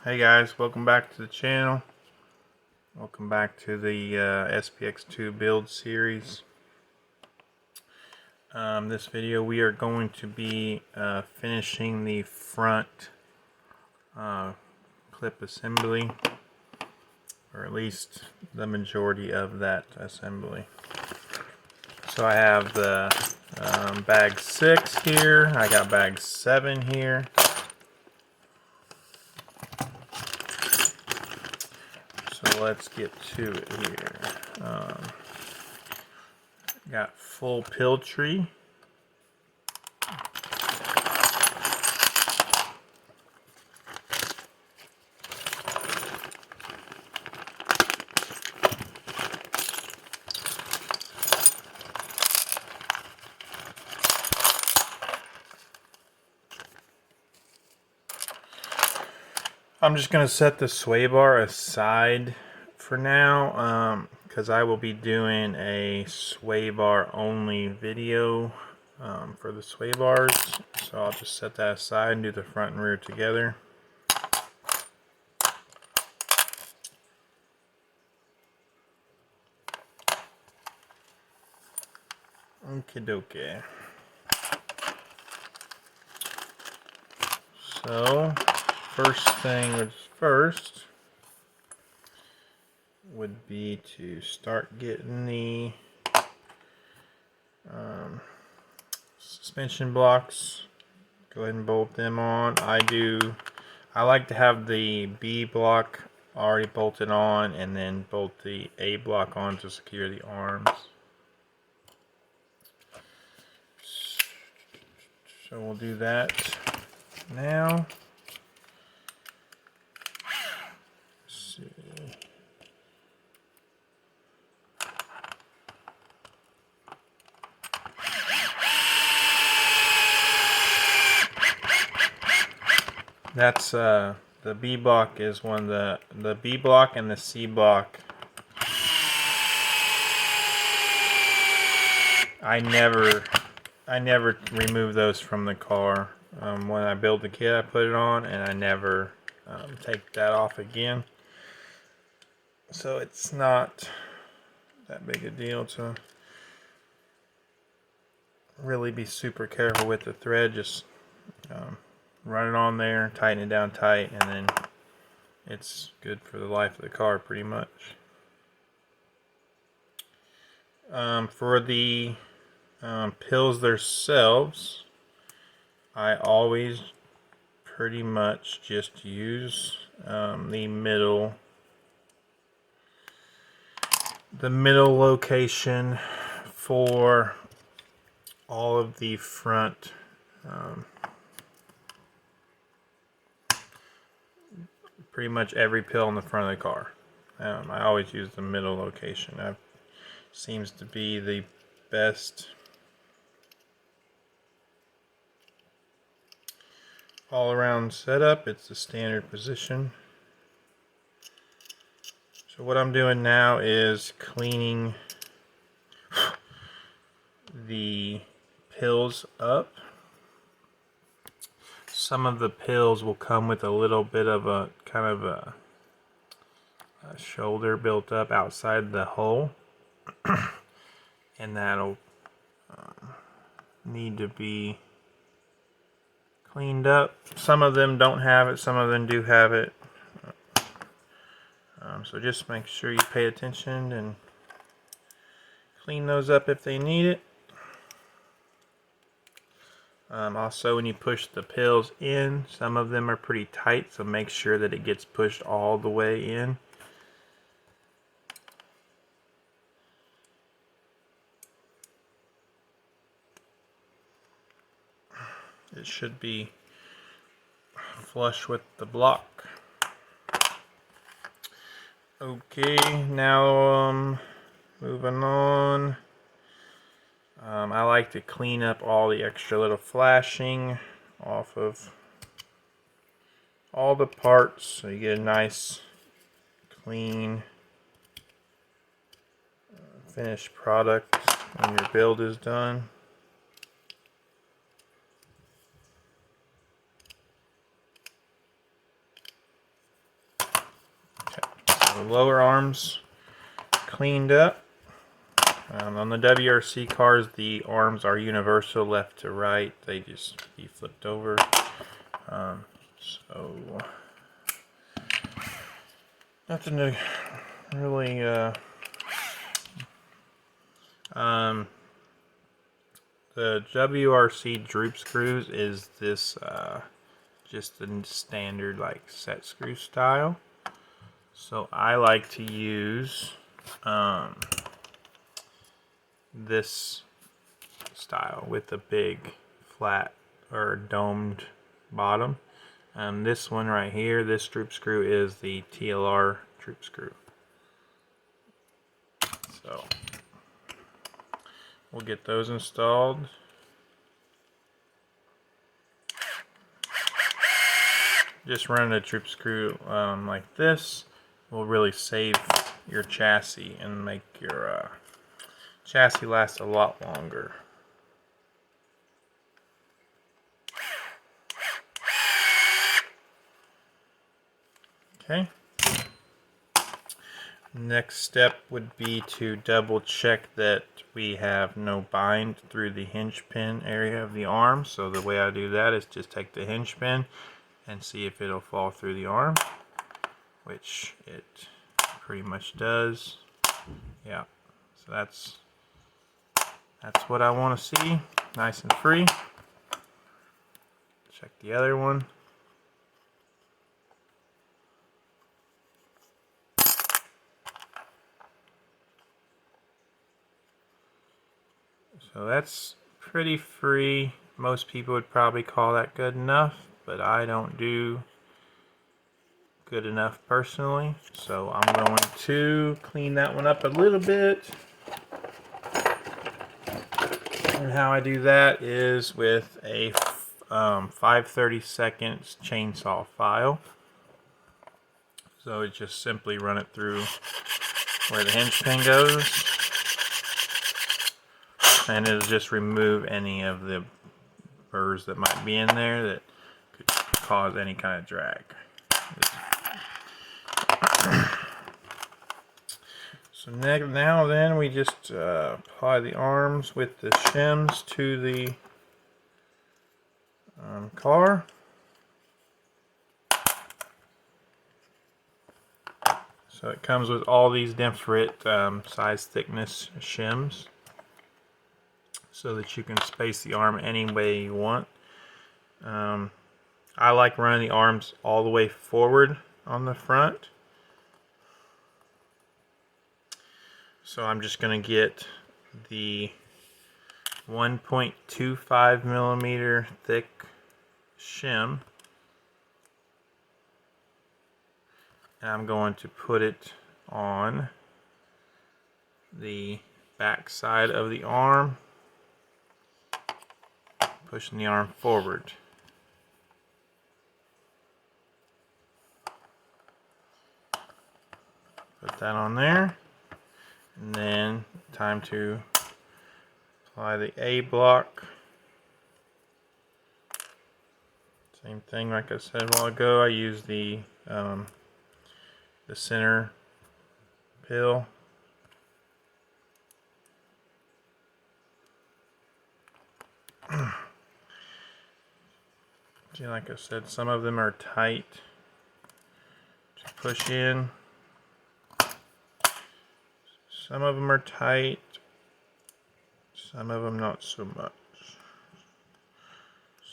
Hey guys, welcome back to the channel. Welcome back to the SBX-2 Build series. This video we are going to be finishing the front clip assembly, or at least the majority of that assembly. So I have the bag 6 here, I got bag 7 here. So let's get to it here. Got full pill tree. I'm just going to set the sway bar aside for now because I will be doing a sway bar only video for the sway bars. So I'll just set that aside and do the front and rear together. Okie dokie. So first thing first would be to start getting the suspension blocks. Go ahead and bolt them on. I like to have the B block already bolted on and then bolt the A block on to secure the arms. So we'll do that now. Let's see. That's the B block is one of the B block and the C block. I never remove those from the car. When I build the kit, I put it on, and I never take that off again. So it's not that big a deal to really be super careful with the thread. Just run it on there, tighten it down tight, and then it's good for the life of the car pretty much. For the pills themselves, I always pretty much just use the middle location for all of the front pretty much every pill in the front of the car. I always use the middle location. That seems to be the best all around setup. It's the standard position. So what I'm doing now is cleaning the pills up. Some of the pills will come with a little bit of a kind of a shoulder built up outside the hole, and that'll need to be cleaned up. Some of them don't have it, some of them do have it. So just make sure you pay attention and clean those up if they need it. Also, when you push the pills in, some of them are pretty tight, so make sure that it gets pushed all the way in. It should be flush with the block. Okay, now moving on. I like to clean up all the extra little flashing off of all the parts so you get a nice clean finished product when your build is done. the lower arms cleaned up. On the WRC cars, the arms are universal, left to right. They just be flipped over. So nothing to really. The WRC droop screws is this just the standard like set screw style. So I like to use this style with the big flat or domed bottom. This one right here, this droop screw is the TLR droop screw. So we'll get those installed. Just running a droop screw like this will really save your chassis and make your chassis last a lot longer. Okay. Next step would be to double check that we have no bind through the hinge pin area of the arm. So the way I do that is just take the hinge pin and see if it'll fall through the arm, which it pretty much does. Yeah, so that's what I want to see, nice and free. Check the other one. So that's pretty free. Most people would probably call that good enough, but I don't do good enough personally. So I'm going to clean that one up a little bit. And how I do that is with a 5/32 chainsaw file. So it just simply run it through where the hinge pin goes. And it'll just remove any of the burrs that might be in there that could cause any kind of drag. So now then we just apply the arms with the shims to the car. So it comes with all these different size thickness shims, so that you can space the arm any way you want. I like running the arms all the way forward on the front. So I'm just going to get the 1.25 millimeter thick shim, and I'm going to put it on the back side of the arm, pushing the arm forward. Put that on there, and then time to apply the A block. Same thing like I said a while ago. I use the center pill. See, like I said, some of them are tight to push in. Some of them are tight, some of them not so much.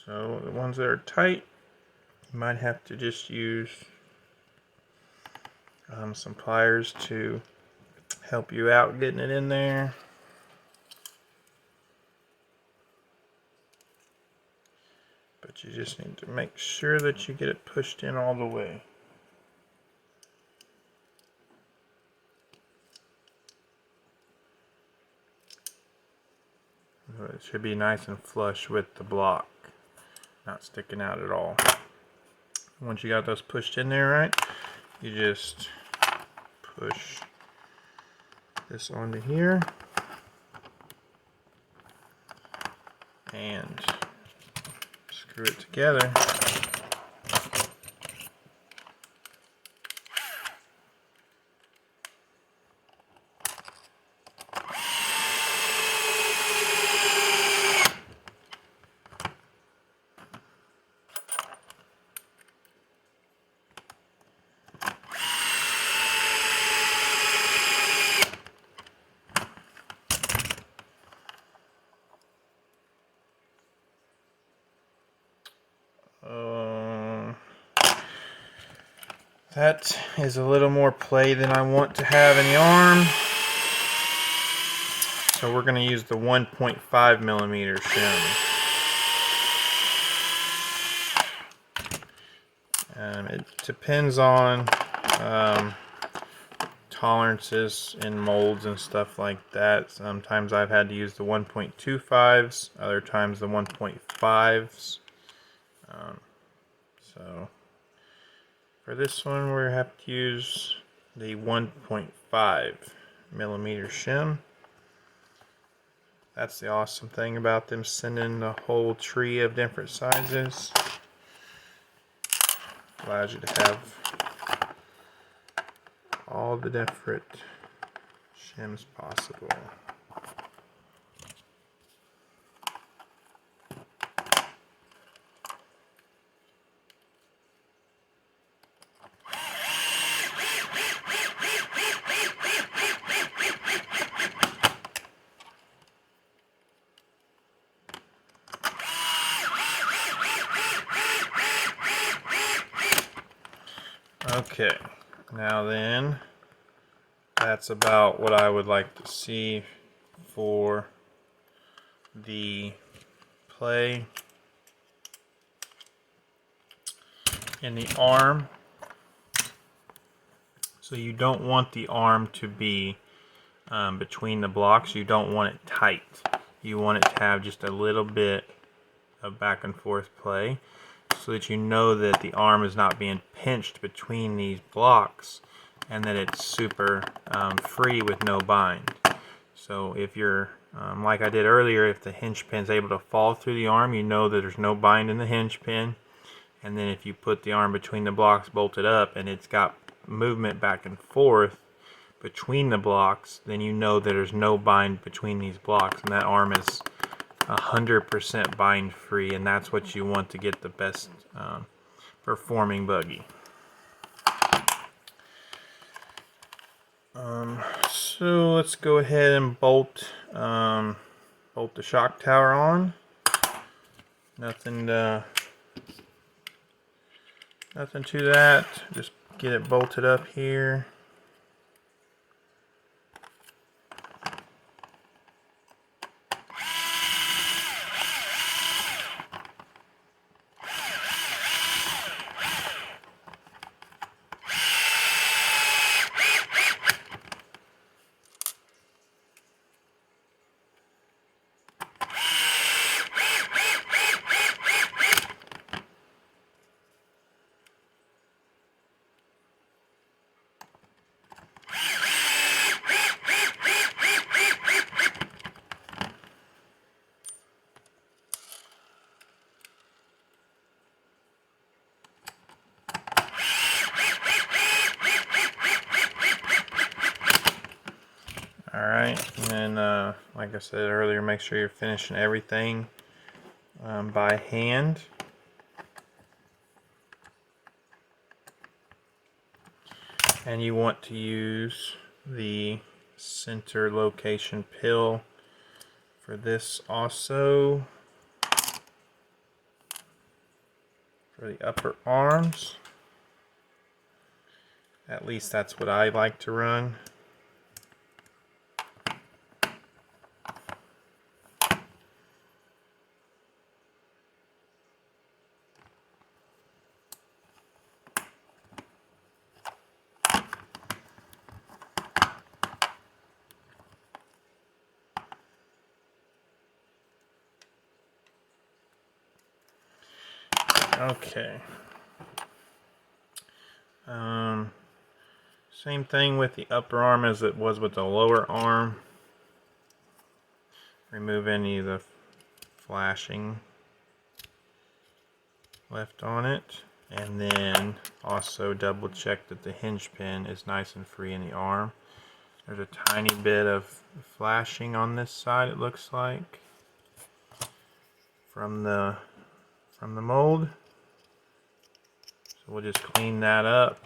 So the ones that are tight, you might have to just use some pliers to help you out getting it in there. But you just need to make sure that you get it pushed in all the way. It should be nice and flush with the block, not sticking out at all. Once you got those pushed in there right, you just push this onto here and screw it together. That is a little more play than I want to have in the arm. So we're going to use the 1.5 millimeter shim. It depends on tolerances in molds and stuff like that. Sometimes I've had to use the 1.25s, other times the 1.5s. So for this one, we have to use the 1.5 millimeter shim. That's the awesome thing about them sending the whole tree of different sizes. Allows you to have all the different shims possible. Okay, now then, that's about what I would like to see for the play in the arm. So you don't want the arm to be between the blocks. You don't want it tight. You want it to have just a little bit of back and forth play, so that you know that the arm is not being pinched between these blocks and that it's super free with no bind. So if you're, like I did earlier, if the hinge pin is able to fall through the arm, you know that there's no bind in the hinge pin. And then if you put the arm between the blocks bolted up and it's got movement back and forth between the blocks, then you know that there's no bind between these blocks, and that arm is 100% bind free, and that's what you want to get the best performing buggy. So let's go ahead and bolt the shock tower on. Nothing to that. Just get it bolted up here. Alright, and then like I said earlier, make sure you're finishing everything by hand. And you want to use the center location pill for this also, for the upper arms. At least that's what I like to run. Okay. Same thing with the upper arm as it was with the lower arm. Remove any of the flashing left on it, and then also double check that the hinge pin is nice and free in the arm. There's a tiny bit of flashing on this side, it looks like, from the mold. So we'll just clean that up,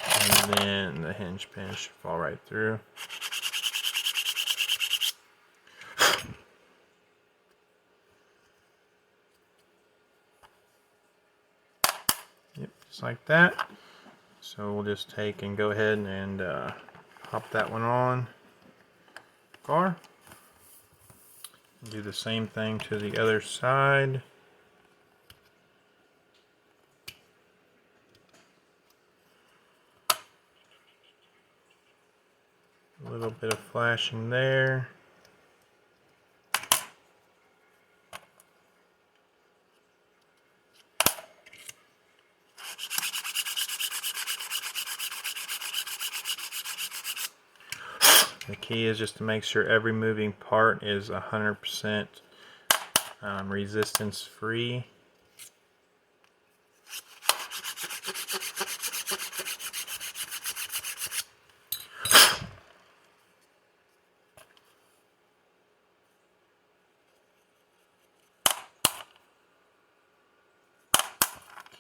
and then the hinge pin should fall right through. Yep, just like that. So we'll just take and go ahead and pop that one on the car. Do the same thing to the other side. A little bit of flashing there. The key is just to make sure every moving part is 100% resistance free.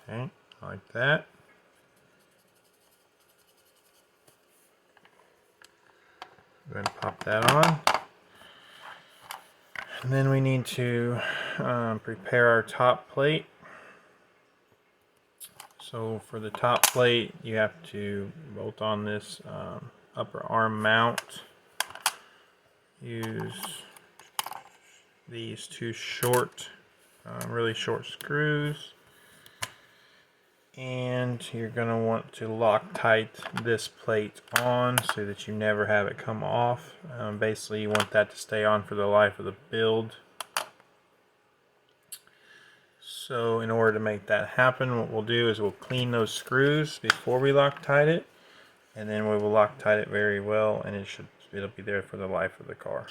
Okay, like that. Go ahead and pop that on. And then we need to prepare our top plate. So for the top plate, you have to bolt on this upper arm mount. Use these two short, really short screws. And you're going to want to Loctite this plate on so that you never have it come off. Basically, you want that to stay on for the life of the build. So in order to make that happen, what we'll do is we'll clean those screws before we Loctite it, and then we will Loctite it very well, and it'll be there for the life of the car.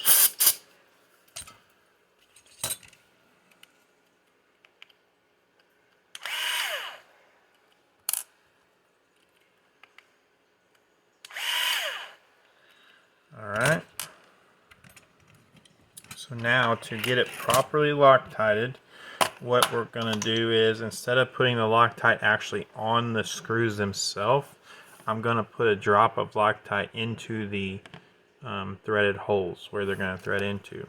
Alright, so now to get it properly Loctited, what we're going to do is, instead of putting the Loctite actually on the screws themselves, I'm going to put a drop of Loctite into the threaded holes where they're going to thread into.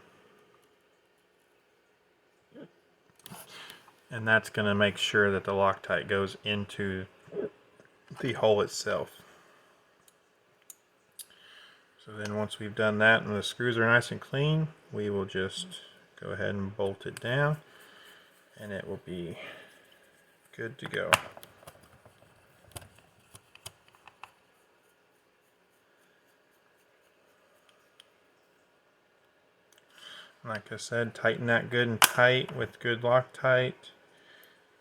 And that's going to make sure that the Loctite goes into the hole itself. So then once we've done that and the screws are nice and clean, we will just go ahead and bolt it down, and it will be good to go. Like I said, tighten that good and tight with good Loctite.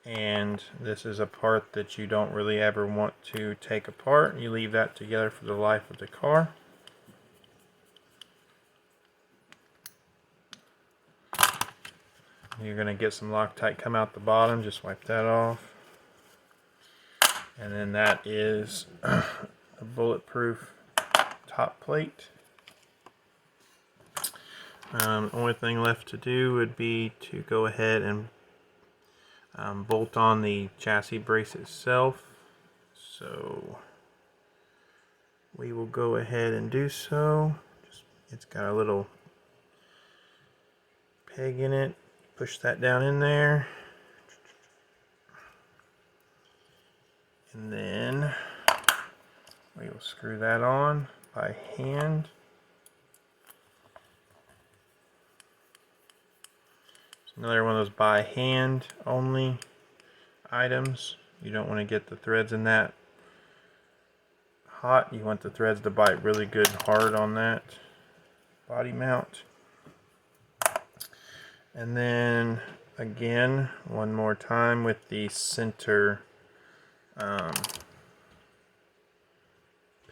And this is a part that you don't really ever want to take apart. You leave that together for the life of the car. You're going to get some Loctite come out the bottom, just wipe that off. And then that is a bulletproof top plate. The only thing left to do would be to go ahead and bolt on the chassis brace itself. So we will go ahead and do so. It's got a little peg in it. Push that down in there, and then we will screw that on by hand. It's another one of those by hand only items. You don't want to get the threads in that hot. You want the threads to bite really good and hard on that body mount. And then again, one more time with the center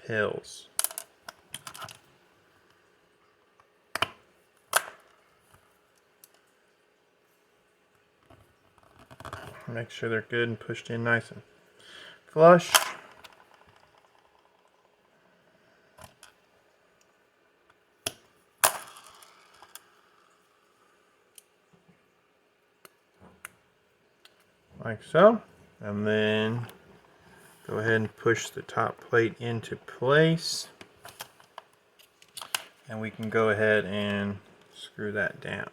pills. Make sure they're good and pushed in nice and flush. Like so. And then go ahead and push the top plate into place. And we can go ahead and screw that down.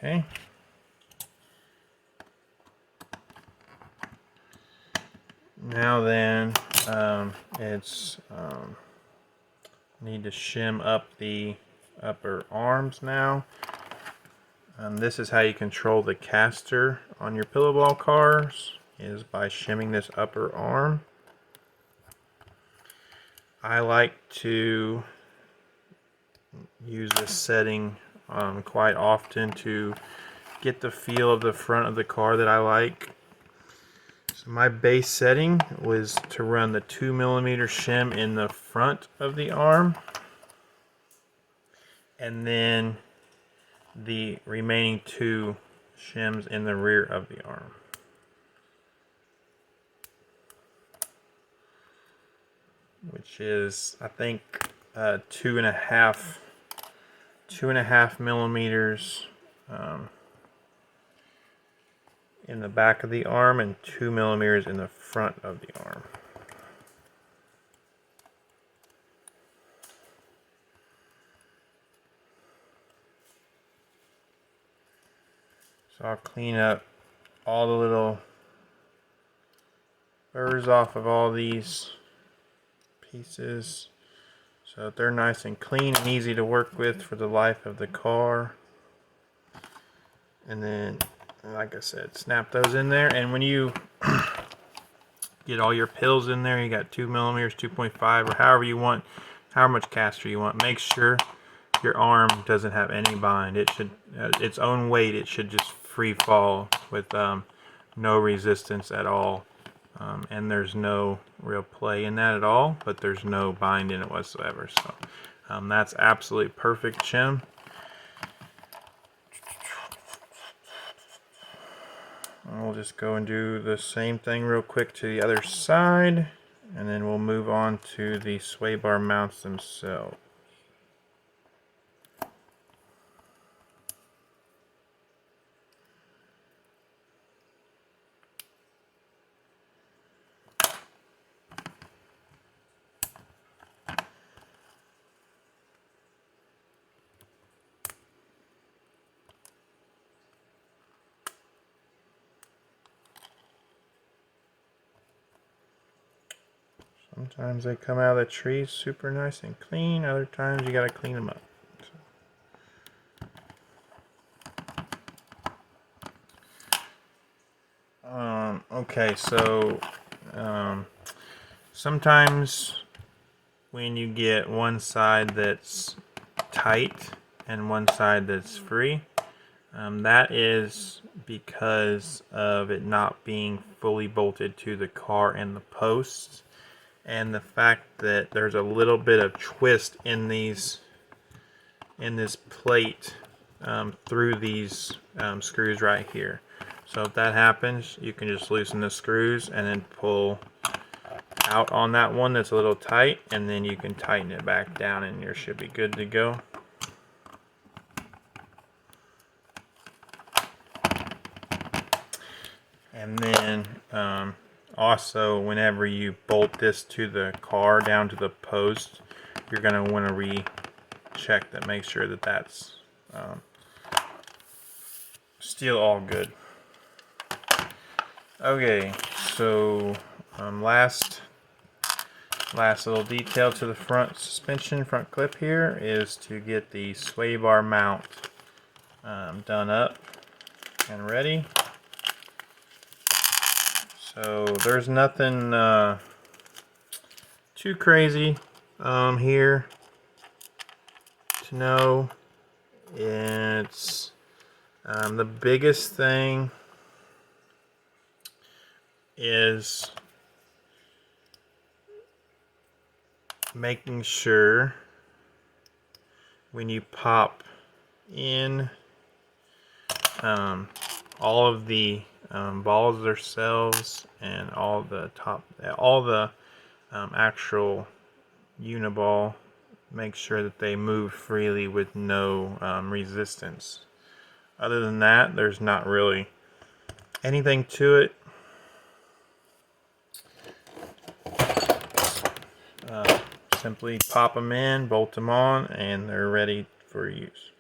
Okay. Now then, need to shim up the upper arms now. This is how you control the caster on your pillow ball cars, is by shimming this upper arm. I like to use this setting quite often to get the feel of the front of the car that I like. So my base setting was to run the 2mm shim in the front of the arm, and then the remaining 2 shims in the rear of the arm. Which is, I think, 2.5 millimeters in the back of the arm and 2 millimeters in the front of the arm. So I'll clean up all the little burrs off of all these pieces so that they're nice and clean and easy to work with for the life of the car. And then, like I said, snap those in there. And when you get all your pills in there, you got 2 millimeters, 2.5, or however you want, however much caster you want. Make sure your arm doesn't have any bind. It should, its own weight, it should just free fall with no resistance at all. And there's no real play in that at all, but there's no bind in it whatsoever. So that's absolutely perfect shim. And we'll just go and do the same thing real quick to the other side, and then we'll move on to the sway bar mounts themselves. Sometimes they come out of the trees super nice and clean, other times you gotta clean them up. Okay, so sometimes when you get one side that's tight and one side that's free, that is because of it not being fully bolted to the car and the posts, and the fact that there's a little bit of twist in this plate through these screws right here. So if that happens, you can just loosen the screws and then pull out on that one that's a little tight, and then you can tighten it back down and you should be good to go. And then also, whenever you bolt this to the car down to the post, you're going to want to recheck that, make sure that that's still all good. Okay, so last little detail to the front suspension, front clip here, is to get the sway bar mount done up and ready. So there's nothing too crazy here to know. It's the biggest thing is making sure when you pop in all of the balls themselves and all the actual uniball, make sure that they move freely with no resistance. Other than that, there's not really anything to it. Simply pop them in, bolt them on, and they're ready for use.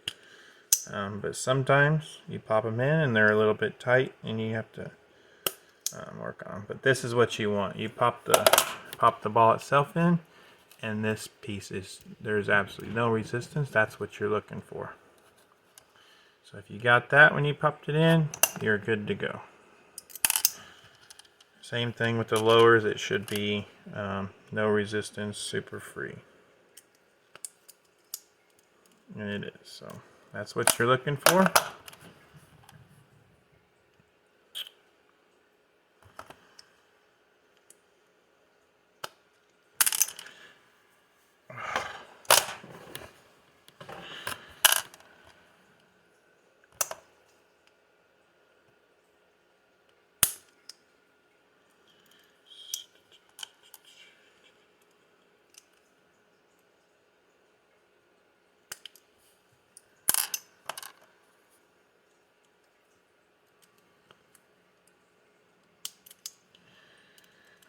But sometimes you pop them in and they're a little bit tight and you have to work on them. But this is what you want. You pop the ball itself in, and this piece there's absolutely no resistance. That's what you're looking for. So if you got that when you popped it in, you're good to go. Same thing with the lowers. It should be no resistance, super free. And it is. So that's what you're looking for.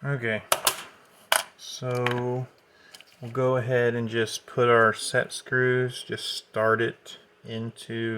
Okay, so we'll go ahead and just put our set screws, just start it into